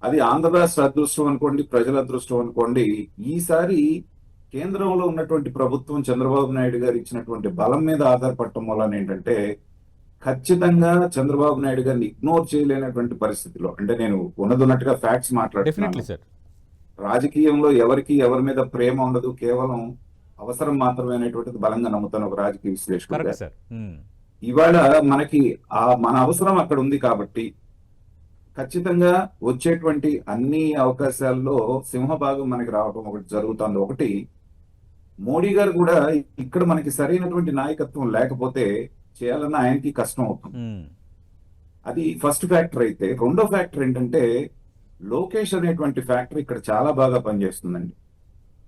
అది ఆంధ్ర రాష్ట్ర అదృష్టం అనుకోండి, ప్రజల అదృష్టం అనుకోండి. ఈసారి కేంద్రంలో ఉన్నటువంటి ప్రభుత్వం చంద్రబాబు నాయుడు గారు ఇచ్చినటువంటి బలం మీద ఆధారపడటం వలన ఏంటంటే ఖచ్చితంగా చంద్రబాబు నాయుడు గారిని ఇగ్నోర్ చేయలేనటువంటి పరిస్థితిలో, అంటే నేను ఉన్నదున్నట్టుగా ఫ్యాక్ట్స్ మాట్లాడుతున్నాను. Definitely sir. రాజకీయంలో ఎవరికి ఎవరి మీద ప్రేమ ఉండదు, కేవలం అవసరం మాత్రమే అనేటువంటిది బలంగా నమ్ముతాను ఒక రాజకీయ విశ్లేషకుడిగా. Correct sir. ఇవాళ మనకి మన అవసరం అక్కడ ఉంది కాబట్టి ఖచ్చితంగా వచ్చేటువంటి అన్ని అవకాశాల్లో సింహభాగం మనకి రావడం ఒకటి జరుగుతుంది. ఒకటి, మోడీ గారు కూడా ఇక్కడ మనకి సరైనటువంటి నాయకత్వం లేకపోతే చేయాలన్న ఆయనకి కష్టం అవుతుంది. అది ఫస్ట్ ఫ్యాక్టర్. అయితే రెండో ఫ్యాక్టర్ ఏంటంటే లోకేష్ అనేటువంటి ఫ్యాక్టర్ ఇక్కడ చాలా బాగా పనిచేస్తుందండి.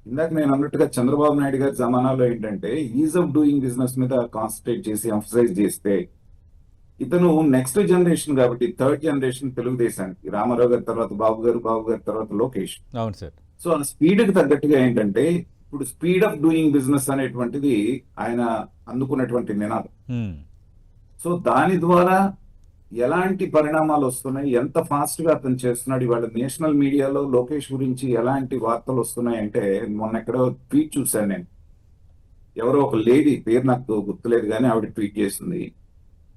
ఇందాక నేను అన్నట్టుగా చంద్రబాబు నాయుడు గారి జమానాలో ఏంటంటే ఈజ్ ఆఫ్ డూయింగ్ బిజినెస్ మీద కాన్సన్ట్రేట్ చేసి ఎంఫసైజ్ చేస్తే, ఇతను నెక్స్ట్ జనరేషన్ కాబట్టి థర్డ్ జనరేషన్ తెలుగుదేశానికి, రామారావు గారి తర్వాత బాబు గారు, బాబు గారి తర్వాత లోకేష్. అవును సార్. సో ఆ స్పీడ్ కి తగ్గట్టుగా ఏంటంటే ఇప్పుడు స్పీడ్ ఆఫ్ డూయింగ్ బిజినెస్ అనేటువంటిది ఆయన అందుకున్నటువంటి నినాదం. సో దాని ద్వారా ఎలాంటి పరిణామాలు వస్తున్నాయి, ఎంత ఫాస్ట్ గా అతను చేస్తున్నాడు. ఇవాళ నేషనల్ మీడియాలో లోకేష్ గురించి ఎలాంటి వార్తలు వస్తున్నాయి అంటే, మొన్న ఎక్కడో ట్వీట్ చూశాను నేను. ఎవరో ఒక లేడీ, పేరు నాకు గుర్తులేదు కానీ ఆవిడ ట్వీట్ చేసింది,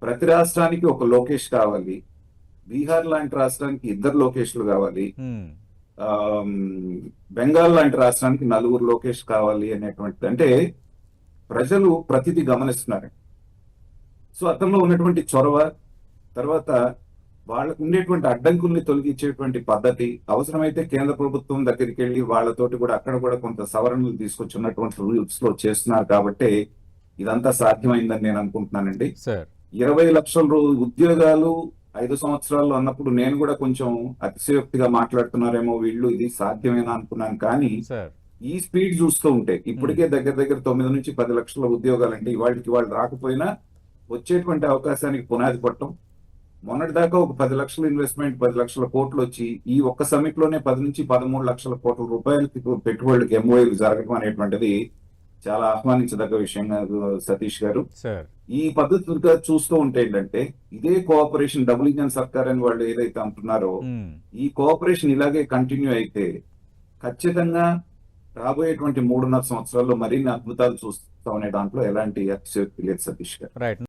ప్రతి రాష్ట్రానికి ఒక లోకేష్ కావాలి, బీహార్ లాంటి రాష్ట్రానికి 2 లోకేష్లు కావాలి, బెంగాల్ లాంటి రాష్ట్రానికి 4 లోకేష్ కావాలి అనేటువంటిది. అంటే ప్రజలు ప్రతిదీ గమనిస్తున్నారు. సో అతనిలో ఉన్నటువంటి చొరవ, తర్వాత వాళ్ళకు ఉండేటువంటి అడ్డంకుల్ని తొలగించేటువంటి పద్ధతి, అవసరమైతే కేంద్ర ప్రభుత్వం దగ్గరికి వెళ్ళి వాళ్ళతోటి కూడా అక్కడ కూడా కొంత సవరణలు తీసుకొచ్చున్నటువంటి రూల్స్ లో చేస్తున్నారు కాబట్టి ఇదంతా సాధ్యమైందని నేను అనుకుంటున్నానండి. 20 లక్షల ఉద్యోగాలు 5 సంవత్సరాల్లో అన్నప్పుడు నేను కూడా కొంచెం అతిశయోక్తిగా మాట్లాడుతున్నారేమో వీళ్ళు, ఇది సాధ్యమేనా అనుకున్నాను. కానీ ఈ స్పీడ్ చూస్తూ ఉంటే ఇప్పటికే దగ్గర దగ్గర 9 నుంచి 10 లక్షల ఉద్యోగాలు, అంటే ఇవాళకి వాళ్ళు రాకపోయినా వచ్చేటువంటి అవకాశానికి పునాది పట్టడం. మొన్నటి దాకా ఒక 10 లక్షల ఇన్వెస్ట్మెంట్, 10 లక్షల కోట్లు వచ్చి ఈ ఒక్క సమిట్ లోనే 10 నుంచి 13 లక్షల కోట్ల రూపాయలకి పెట్టుబడులకు ఎంఓఏలు జరగడం అనేటువంటిది చాలా ఆహ్వానించదగ్గ విషయం సతీష్ గారు. ఈ పద్ధతిగా చూస్తూ ఉంటే ఏంటంటే ఇదే కోఆపరేషన్, డబుల్ ఇంజన్ సర్కార్ అని వాళ్ళు ఏదైతే అంటున్నారో, ఈ కోఆపరేషన్ ఇలాగే కంటిన్యూ అయితే ఖచ్చితంగా రాబోయేటువంటి 3.5 సంవత్సరాల్లో మరిన్ని అద్భుతాలు చూస్తాం అనే దాంట్లో ఎలాంటి అతిశయోక్తి లేదు సతీష్ గారు.